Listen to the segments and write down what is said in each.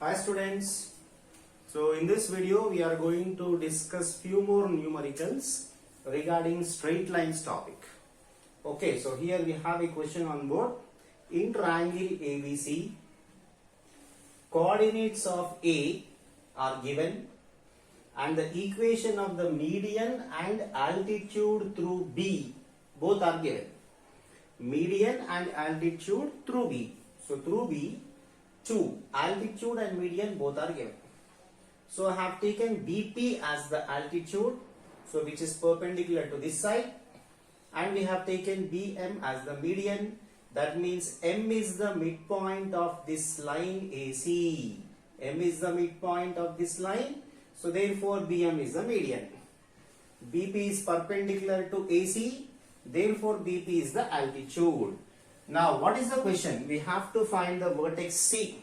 Hi students. So in this video we are going to discuss few more numericals regarding straight lines topic. Okay, so here we have a question on board. In triangle ABC, coordinates of A are given and the equation of the median and altitude through B both are given. Median and altitude through B. So through B, 2 altitude and median both are given. So I have taken BP as the altitude, so which is perpendicular to this side, and we have taken BM as the median. That means M is the midpoint of this line AC. M is the midpoint of this line, so therefore BM is the median. BP is perpendicular to AC, therefore BP is the altitude. Now what is the question? We have to find the vertex C.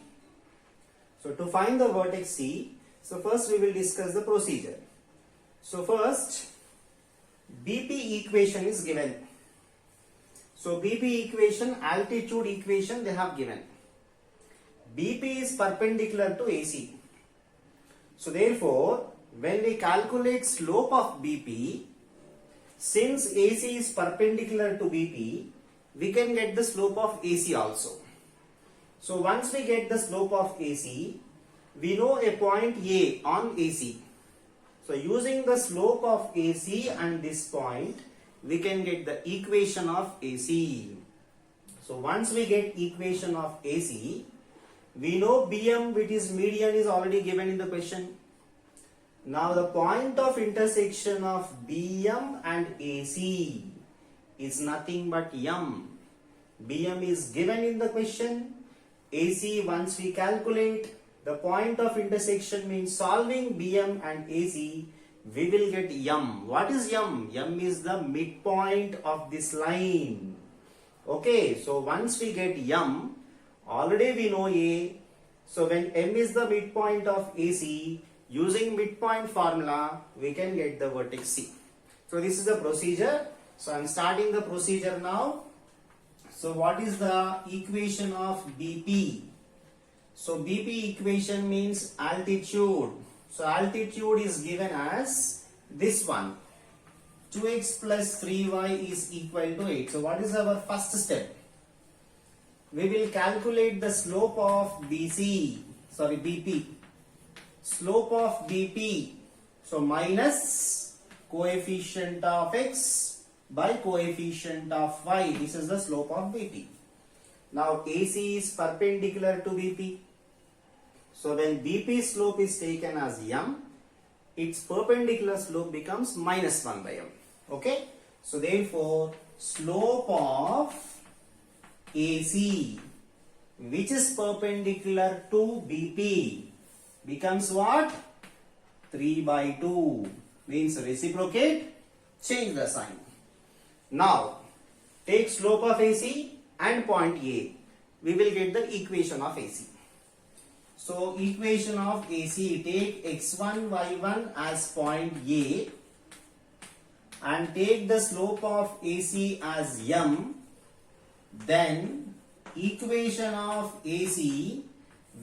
So to find the vertex C, so first we will discuss the procedure. So first BP equation is given. So BP equation, altitude equation they have given. BP is perpendicular to AC. So therefore when we calculate slope of BP, since AC is perpendicular to BP, we can get the slope of AC also. So once we get the slope of AC, we know a point A on AC. So using the slope of AC and this point, we can get the equation of AC. So once we get equation of AC, we know BM, which is median, is already given in the question. Now the point of intersection of BM and AC is nothing but M. BM is given in the question. AC, once we calculate the point of intersection, means solving BM and AC, we will get M. What is M? M is the midpoint of this line. Okay, so once we get M, already we know A. So when M is the midpoint of AC, using midpoint formula, we can get the vertex C. So this is the procedure. So I am starting the procedure now. So what is the equation of BP? So BP equation means altitude. So altitude is given as this one. 2x plus 3y is equal to 8. So what is our first step? We will calculate the slope of BP. Slope of BP. So minus coefficient of x by coefficient of y. This is the slope of BP. Now AC is perpendicular to BP. So when BP slope is taken as M, its perpendicular slope becomes minus 1 by M. Okay. So therefore slope of AC, which is perpendicular to BP, becomes what? 3 by 2. Means reciprocate, change the sign. Now take slope of AC and point A. We will get the equation of AC. So equation of AC, take x1, y1 as point A and take the slope of AC as M. Then equation of AC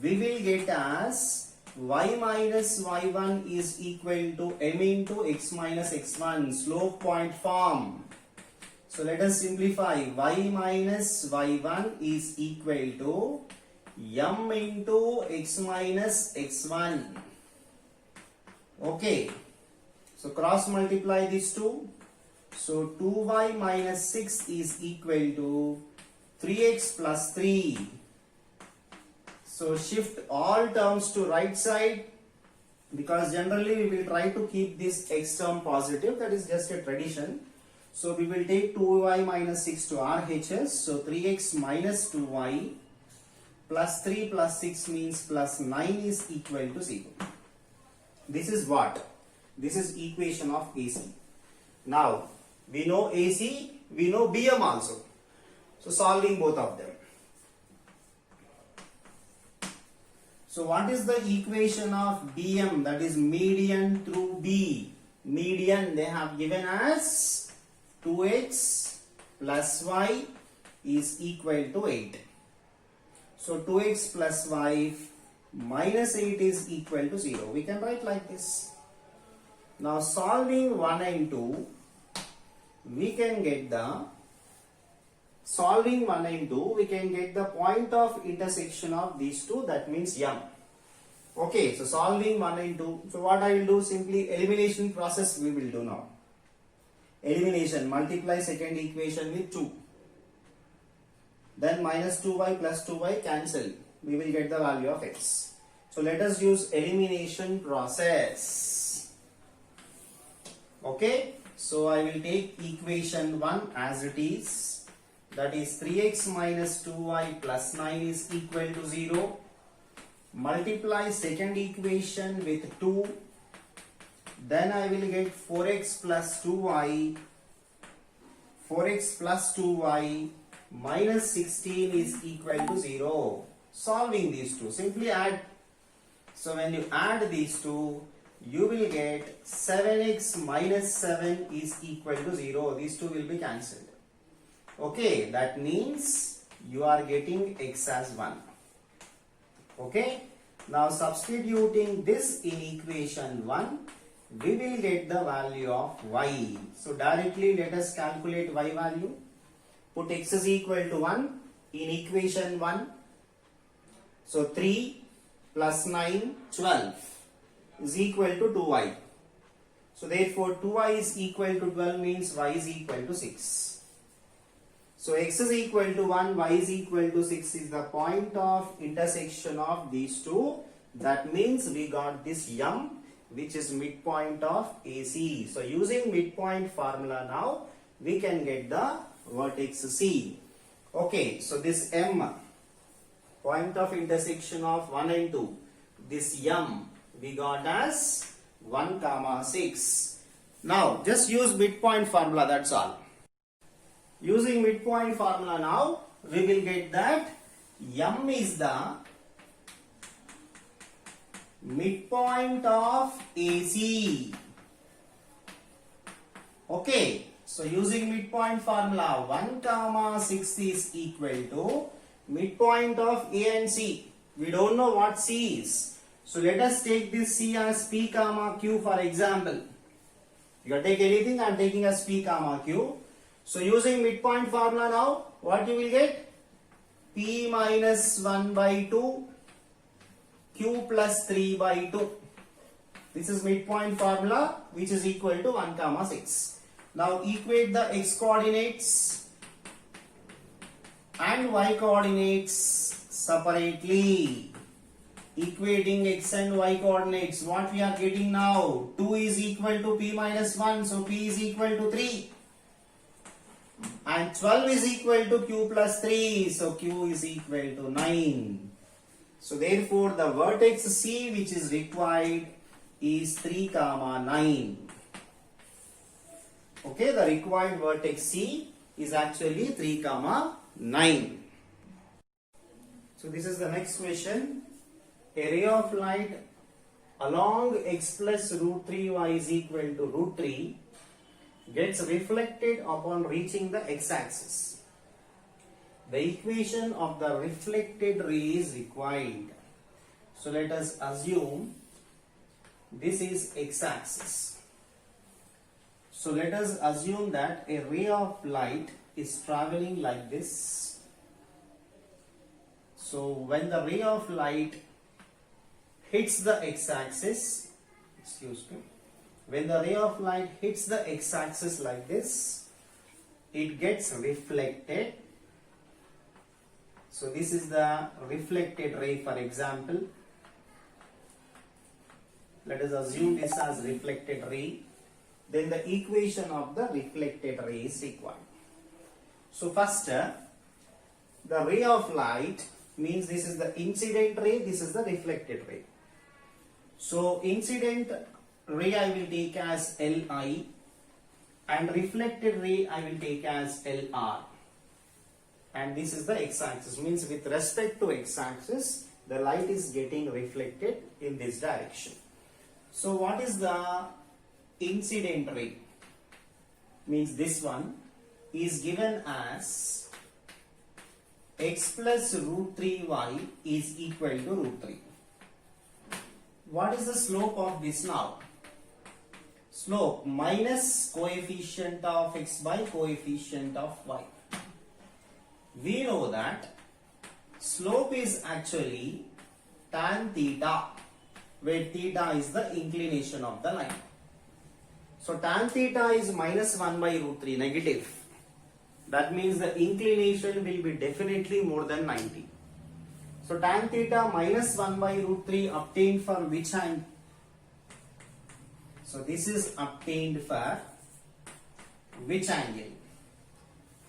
we will get as y minus y1 is equal to m into x minus x1, slope point form. So let us simplify. Y minus y1 is equal to m into x minus x1. Okay. So cross multiply these two. So 2y minus 6 is equal to 3x plus 3. So shift all terms to right side, because generally we will try to keep this x term positive. That is just a tradition. So we will take 2y minus 6 to RHS. So 3x minus 2y plus 3 plus 6 means plus 9 is equal to 0. This is what? This is equation of AC. Now we know AC, we know BM also. So solving both of them. So what is the equation of BM? That is median through B. Median they have given as 2x plus y is equal to 8. So 2x plus y minus 8 is equal to 0. We can write like this. Now solving 1 and 2, we can get the point of intersection of these two, that means M. Okay, so solving 1 and 2. So what I will do, simply elimination process we will do now. Elimination, multiply second equation with 2. Then minus 2y plus 2y cancel. We will get the value of x. So let us use elimination process. Okay, so I will take equation 1 as it is. That is 3x minus 2y plus 9 is equal to 0. Multiply second equation with 2. Then I will get 4x plus 2y. 4x plus 2y minus 16 is equal to 0. Solving these two, simply add. So when you add these two, you will get 7x minus 7 is equal to 0. These two will be cancelled. Okay, that means you are getting x as 1. Okay, now substituting this in equation 1, we will get the value of y. So directly let us calculate y value. Put x is equal to 1 in equation 1. So 3 plus 9, 12 is equal to 2y. So therefore 2y is equal to 12 means y is equal to 6. So x is equal to 1, y is equal to 6 is the point of intersection of these two. That means we got this M, which is midpoint of AC. So using midpoint formula now, we can get the vertex C. Okay, so this M, point of intersection of 1 and 2, this M we got as 1, 6. Now just use midpoint formula, that's all. Using midpoint formula now, we will get that M is the midpoint of AC. Okay, so using midpoint formula, 1, 6 is equal to midpoint of A and C. We don't know what C is. So let us take this C as P, Q for example. You can take anything, I am taking as P, Q. So using midpoint formula now, what you will get? P minus 1 by 2, Q plus 3 by 2. This is midpoint formula, which is equal to 1, 6. Now equate the x coordinates and y coordinates separately. Equating x and y coordinates, what we are getting now? 2 is equal to P minus 1, so P is equal to 3. And 12 is equal to Q plus 3, so Q is equal to 9. So therefore the vertex C which is required is 3, 9. Okay, the required vertex C is actually 3, 9. So this is the next question. A ray of light along x plus root 3y is equal to root 3 gets reflected upon reaching the x-axis. The equation of the reflected ray is required. So let us assume this is x-axis. So let us assume that a ray of light is traveling like this. So when the ray of light hits the x-axis, when the ray of light hits the x-axis like this, it gets reflected. So this is the reflected ray, for example. Let us assume this as reflected ray. Then the equation of the reflected ray is required. So first, the ray of light means this is the incident ray, this is the reflected ray. So incident ray I will take as Li and reflected ray I will take as Lr. And this is the x-axis, means with respect to x-axis the light is getting reflected in this direction. So what is the incident ray? Means this one is given as x plus root 3y is equal to root 3. what is the slope of this now? Slope minus coefficient of x by coefficient of y. We know that slope is actually tan theta, where theta is the inclination of the line. So tan theta is minus 1 by root 3, negative. That means the inclination will be definitely more than 90. So tan theta minus 1 by root 3 obtained for which angle? So this is obtained for which angle?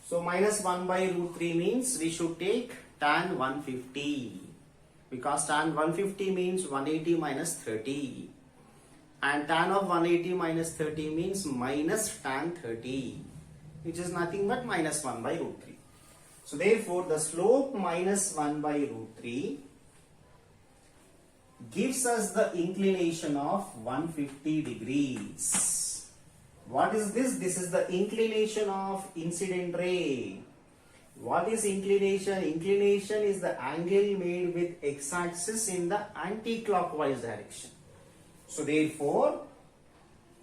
So minus 1 by root 3 means we should take tan 150, because tan 150 means 180 minus 30, and tan of 180 minus 30 means minus tan 30, which is nothing but minus 1 by root 3. So therefore the slope minus 1 by root 3 gives us the inclination of 150 degrees. What is this? This is the inclination of incident ray. What is inclination? Inclination is the angle made with x-axis in the anti-clockwise direction. So therefore,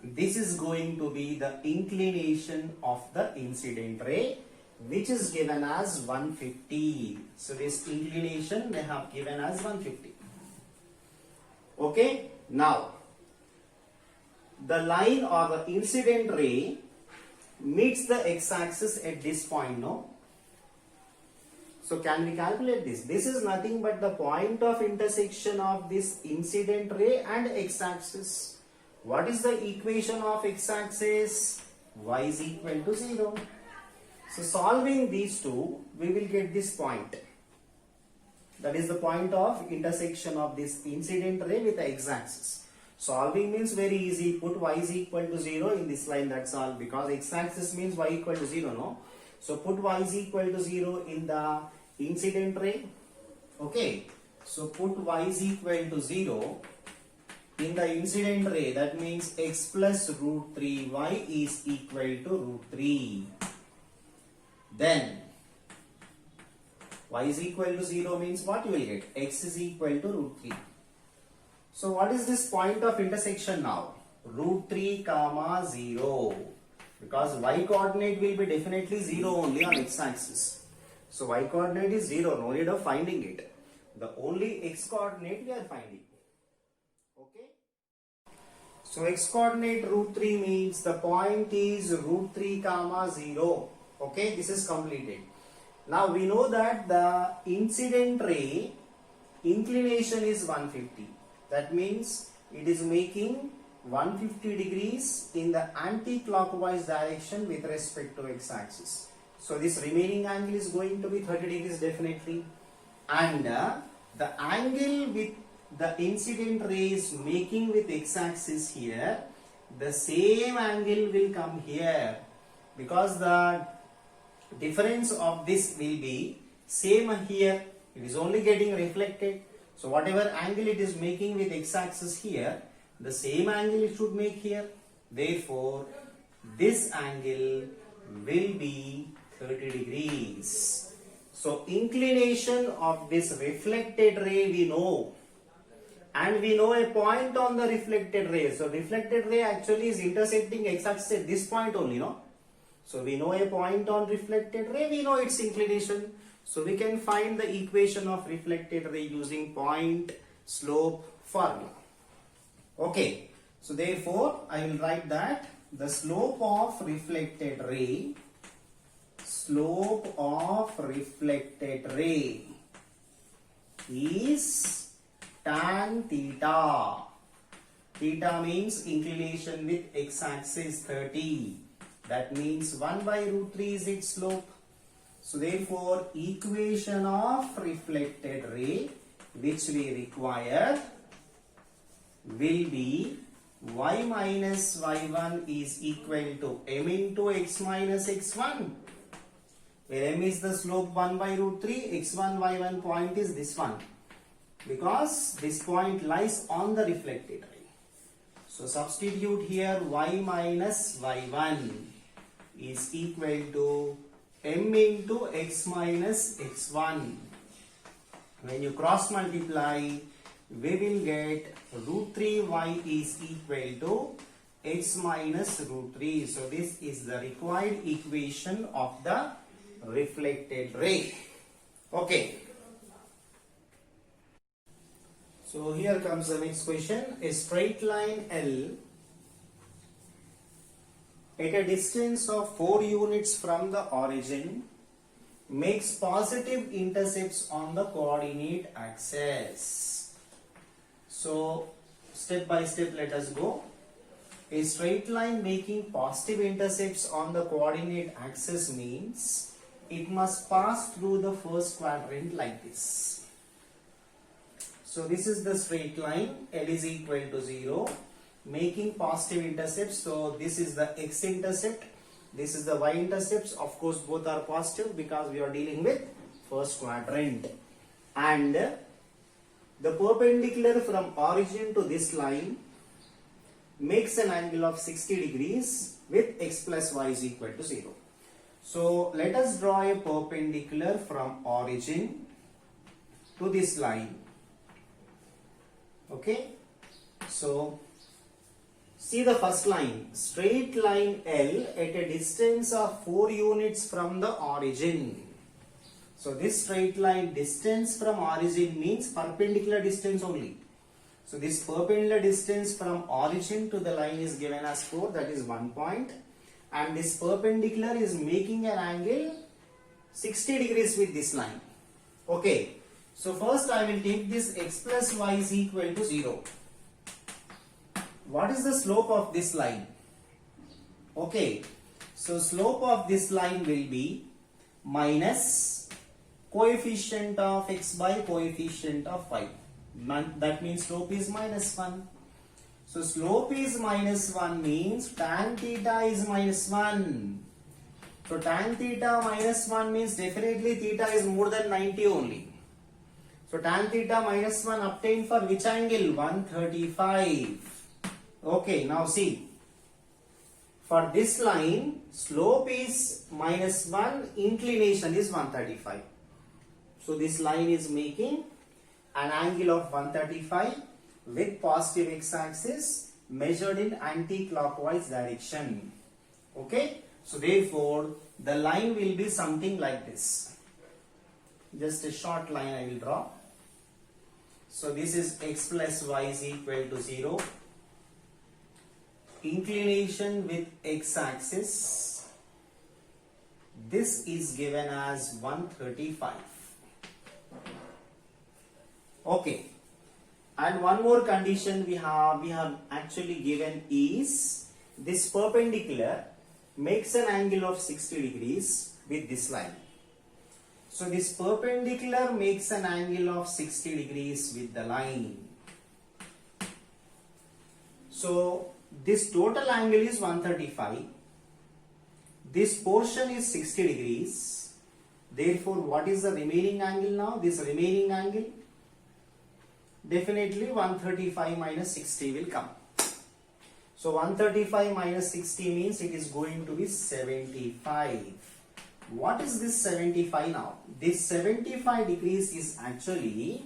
this is going to be the inclination of the incident ray, which is given as 150. So this inclination they have given as 150. Okay, now the line or the incident ray meets the x-axis at this point, no? So can we calculate this? This is nothing but the point of intersection of this incident ray and x-axis. What is the equation of x-axis? Y is equal to 0. So solving these two, we will get this point. That is the point of intersection of this incident ray with the x-axis. Solving means very easy. Put y is equal to 0 in this line, that's all. Because x-axis means y equal to 0, no? So put y is equal to 0 in the incident ray. Okay. So put y is equal to 0 in the incident ray. That means x plus root 3y is equal to root 3. Then y is equal to 0 means what you will get? X is equal to root 3. So what is this point of intersection now? Root 3 comma 0. Because y coordinate will be definitely 0 only on x-axis. So y coordinate is 0, no need of finding it. The only x coordinate we are finding. Okay. So x coordinate root 3 means the point is root 3 comma 0. Okay, this is completed. Now we know that the incident ray inclination is 150. That means it is making 150 degrees in the anti-clockwise direction with respect to x-axis. So this remaining angle is going to be 30 degrees definitely. And the angle with the incident ray is making with x-axis here, the same angle will come here, because the difference of this will be same here. It is only getting reflected. So whatever angle it is making with x-axis here, the same angle it should make here. Therefore, this angle will be 30 degrees. So inclination of this reflected ray we know. And we know a point on the reflected ray. So reflected ray actually is intersecting x-axis at this point only, no? So we know a point on reflected ray, we know its inclination. So we can find the equation of reflected ray using point slope formula. Okay. So therefore, I will write that the slope of reflected ray is tan theta. Theta means inclination with x-axis 30. That means 1 by root 3 is its slope. So therefore, equation of reflected ray which we require will be y minus y1 is equal to m into x minus x1, where m is the slope 1 by root 3, x1 y1 point is this one, because this point lies on the reflected ray. So substitute here y minus y1 is equal to m into x minus x1. When you cross multiply, we will get root 3y is equal to x minus root 3. So this is the required equation of the reflected ray. Okay. So here comes the next question. A straight line L at a distance of 4 units from the origin makes positive intercepts on the coordinate axis. So step by step let us go. A straight line making positive intercepts on the coordinate axis means it must pass through the first quadrant like this. So this is the straight line, L is equal to 0, making positive intercepts. So this is the x intercept, this is the y intercepts. Of course both are positive because we are dealing with first quadrant. And the perpendicular from origin to this line makes an angle of 60 degrees with x plus y is equal to 0. So let us draw a perpendicular from origin to this line. Okay, so see the first line, straight line L at a distance of 4 units from the origin. So this straight line distance from origin means perpendicular distance only. So this perpendicular distance from origin to the line is given as 4, that is 1 point. And this perpendicular is making an angle 60 degrees with this line. Okay. So first I will take this x plus y is equal to 0. What is the slope of this line? Okay. So slope of this line will be minus coefficient of x by coefficient of y. That means slope is minus 1. So slope is minus 1 means tan theta is minus 1. So tan theta minus 1 means definitely theta is more than 90 only. So tan theta minus 1 obtained for which angle? 135. Okay, now see. For this line, slope is minus 1, inclination is 135. So this line is making an angle of 135 with positive x-axis measured in anti-clockwise direction. Okay, so therefore the line will be something like this. Just a short line I will draw. So this is x plus y is equal to 0. Inclination with x-axis. This is given as 135. Okay. And one more condition we have actually given is this perpendicular makes an angle of 60 degrees with this line. So this perpendicular makes an angle of 60 degrees with the line. So this total angle is 135. This portion is 60 degrees. Therefore, what is the remaining angle now? This remaining angle, definitely 135 minus 60 will come. So 135 minus 60 means it is going to be 75. What is this 75 now? This 75 degrees is actually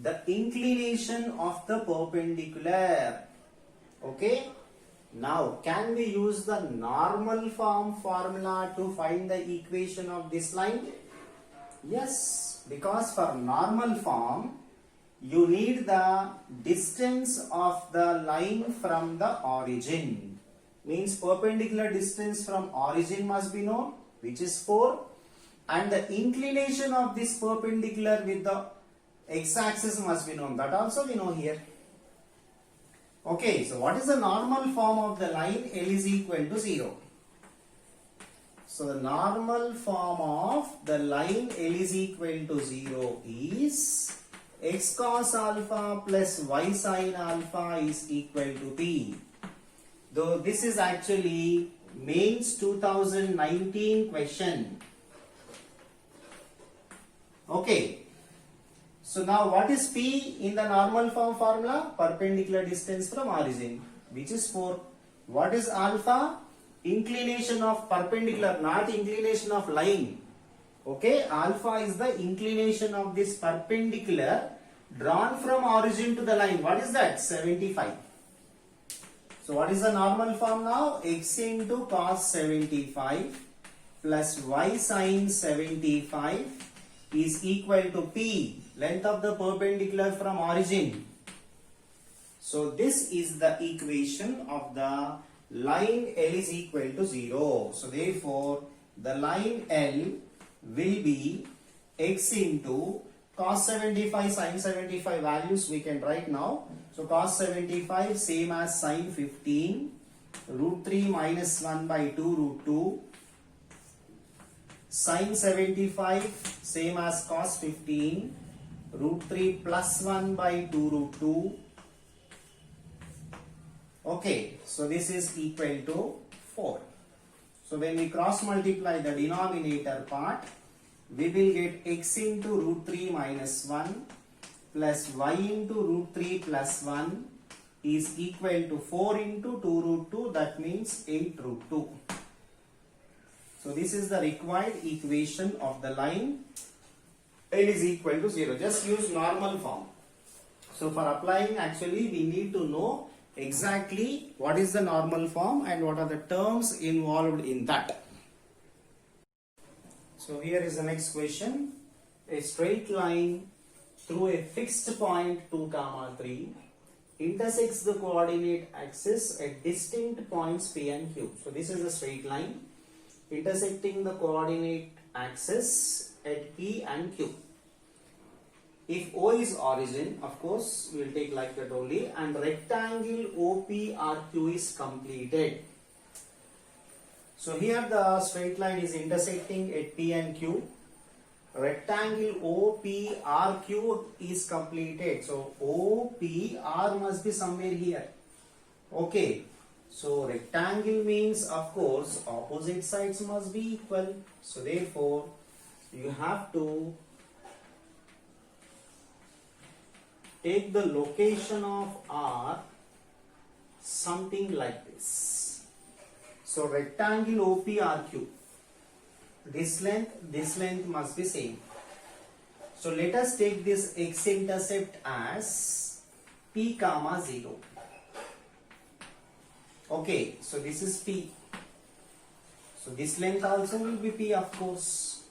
the inclination of the perpendicular. Okay. Now, can we use the normal form formula to find the equation of this line? Yes, because for normal form, you need the distance of the line from the origin. Means perpendicular distance from origin must be known, which is 4. And the inclination of this perpendicular with the x-axis must be known. That also we know here. Okay, so what is the normal form of the line? L is equal to 0. So the normal form of the line L is equal to 0 is x cos alpha plus y sin alpha is equal to P. Though this is actually mains 2019 question. Okay. So now what is P in the normal form formula? Perpendicular distance from origin, which is 4. What is alpha? Inclination of perpendicular, not inclination of line. Okay, alpha is the inclination of this perpendicular drawn from origin to the line. What is that? 75. So what is the normal form now? X into cos 75 plus y sin 75 is equal to P, length of the perpendicular from origin. So this is the equation of the line L is equal to 0. So therefore the line L will be x into cos 75 sin 75 values we can write now. So cos 75 same as sin 15 root 3 minus 1 by 2 root 2. Sin 75 same as cos 15 root 3 plus 1 by 2 root 2. Okay, so this is equal to 4. So when we cross multiply the denominator part, we will get x into root 3 minus 1 plus y into root 3 plus 1 is equal to 4 into 2 root 2, that means 8 root 2. So this is the required equation of the line L is equal to 0. Just use normal form. So for applying, actually we need to know exactly what is the normal form and what are the terms involved in that. So here is the next question. A straight line through a fixed point 2, 3 intersects the coordinate axis at distinct points P and Q. So this is a straight line intersecting the coordinate axis at P and Q. If O is origin, of course, we will take like that only, and rectangle OPRQ is completed. So here the straight line is intersecting at P and Q. Rectangle OPRQ is completed. So OPR must be somewhere here. Okay. So rectangle means, of course, opposite sides must be equal. So therefore, you have to take the location of R something like this. So rectangle OPRQ, this length must be same. So let us take this x-intercept as P comma 0. Okay, so this is P. So this length also will be P, of course.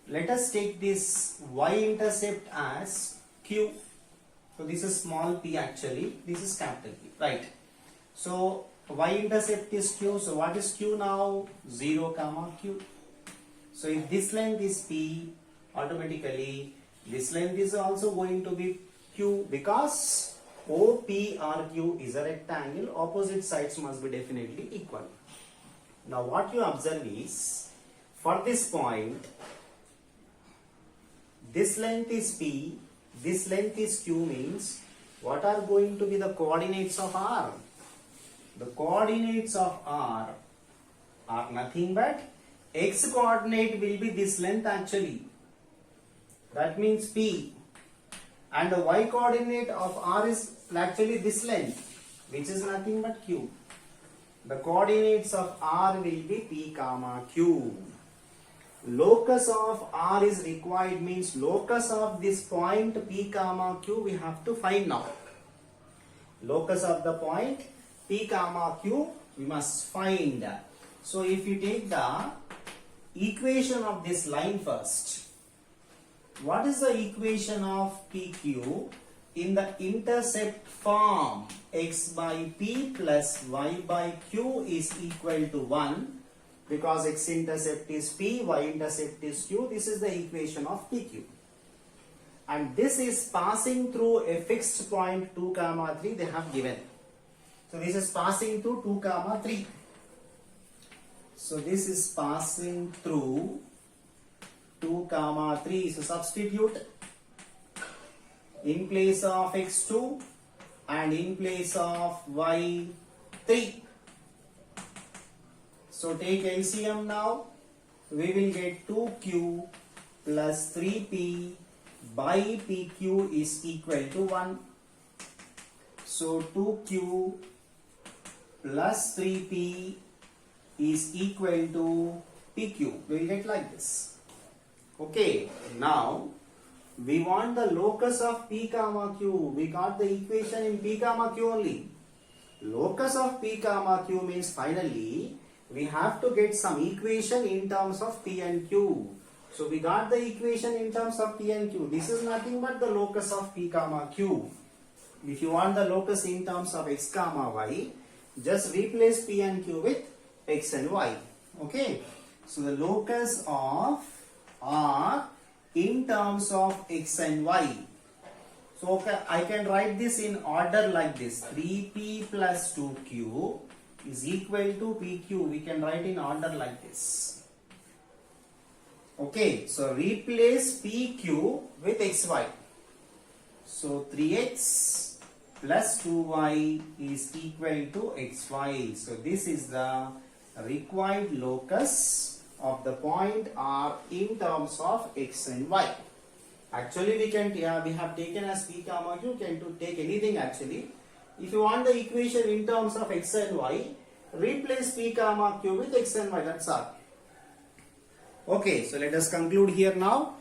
Let us take this y-intercept as Q. So this is small p actually, this is capital P, right? So y-intercept is Q, so what is Q now? 0 comma Q. So if this length is P, automatically this length is also going to be Q, because OPRQ is a rectangle, opposite sides must be definitely equal. Now what you observe is, for this point, this length is P, this length is Q, means what are going to be the coordinates of R? The coordinates of R are nothing but x coordinate will be this length actually. That means P. And the y coordinate of R is actually this length, which is nothing but Q. The coordinates of R will be P comma Q. Locus of R is required, means locus of this point P comma Q we have to find now. Locus of the point P comma Q we must find. So if you take the equation of this line first, what is the equation of PQ in the intercept form? X by P plus y by Q is equal to 1, because x-intercept is P, y-intercept is Q. This is the equation of PQ. And this is passing through a fixed point 2, 3 they have given. So this is passing through 2, 3. So this is passing through 2, 3. So substitute in place of x2 and in place of y3. So take LCM now. We will get 2q plus 3p by pq is equal to 1. So 2q plus 3p is equal to pq. We will get like this. Okay, now We want the locus of P comma Q. We got the equation in P comma Q only. Locus of P comma Q means finally we have to get some equation in terms of P and Q. So we got the equation in terms of P and Q. This is nothing but the locus of P comma Q. If you want the locus in terms of X comma Y, just replace P and Q with X and Y. Okay. So the locus of R in terms of X and Y. So okay, I can write this in order like this. 3P plus 2Q is equal to PQ. We can write in order like this. Okay, so replace PQ with XY. So 3X plus 2Y is equal to XY. So this is the required locus of the point R in terms of X and Y. Actually, we have taken as P comma Q, can to take anything actually. If you want the equation in terms of X and Y, replace P comma Q with X and Y, that's all. Okay, so let us conclude here now.